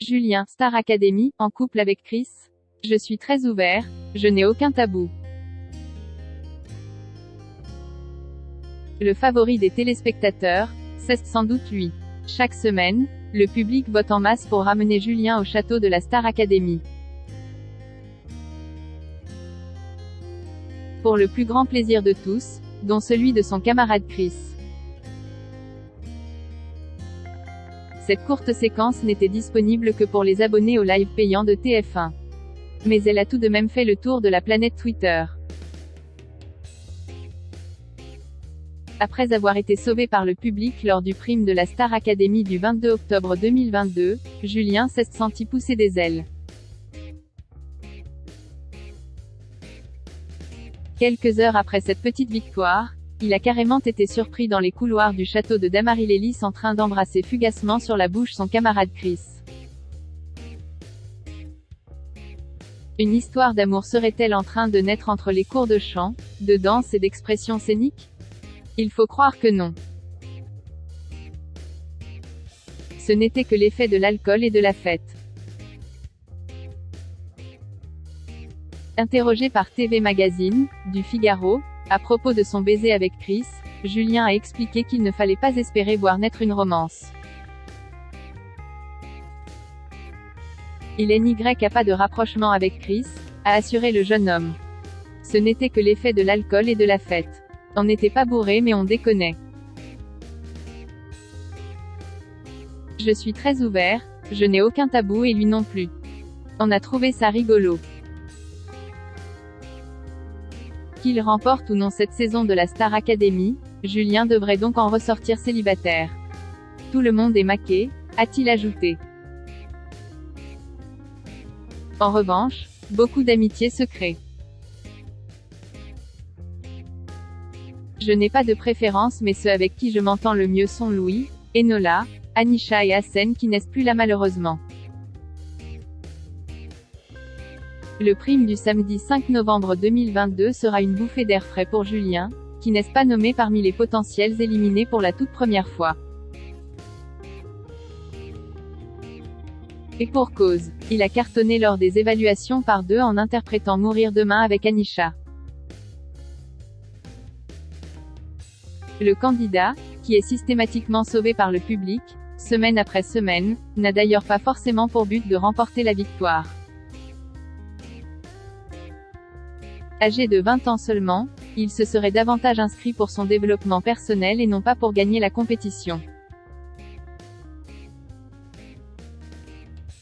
Julien, Star Academy, en couple avec Chris. Je suis très ouvert, je n'ai aucun tabou. Le favori des téléspectateurs, c'est sans doute lui. Chaque semaine, le public vote en masse pour ramener Julien au château de la Star Academy. Pour le plus grand plaisir de tous, dont celui de son camarade Chris. Cette courte séquence n'était disponible que pour les abonnés au live payant de TF1. Mais elle a tout de même fait le tour de la planète Twitter. Après avoir été sauvé par le public lors du prime de la Star Academy du 22 octobre 2022, Julien s'est senti pousser des ailes. Quelques heures après cette petite victoire, il a carrément été surpris dans les couloirs du château de Dammarie-les-Lys en train d'embrasser fugacement sur la bouche son camarade Chris. Une histoire d'amour serait-elle en train de naître entre les cours de chant, de danse et d'expression scénique? Il faut croire que non. Ce n'était que l'effet de l'alcool et de la fête. Interrogé par TV Magazine, du Figaro, à propos de son baiser avec Chris, Julien a expliqué qu'il ne fallait pas espérer voir naître une romance. Il n'y a pas de rapprochement avec Chris, a assuré le jeune homme. Ce n'était que l'effet de l'alcool et de la fête. On n'était pas bourré mais on déconnait. Je suis très ouvert, je n'ai aucun tabou et lui non plus. On a trouvé ça rigolo. Qu'il remporte ou non cette saison de la Star Academy, Julien devrait donc en ressortir célibataire. Tout le monde est maqué, a-t-il ajouté. En revanche, beaucoup d'amitiés se créent. Je n'ai pas de préférence mais ceux avec qui je m'entends le mieux sont Louis, Enola, Anisha et Hassen qui n'est plus là malheureusement. Le prime du samedi 5 novembre 2022 sera une bouffée d'air frais pour Julien, qui n'est pas nommé parmi les potentiels éliminés pour la toute première fois. Et pour cause, il a cartonné lors des évaluations par 2 en interprétant Mourir demain avec Anisha. Le candidat, qui est systématiquement sauvé par le public, semaine après semaine, n'a d'ailleurs pas forcément pour but de remporter la victoire. Âgé de 20 ans seulement, il se serait davantage inscrit pour son développement personnel et non pas pour gagner la compétition.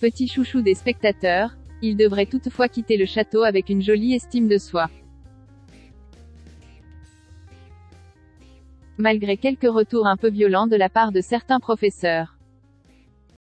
Petit chouchou des spectateurs, il devrait toutefois quitter le château avec une jolie estime de soi. Malgré quelques retours un peu violents de la part de certains professeurs.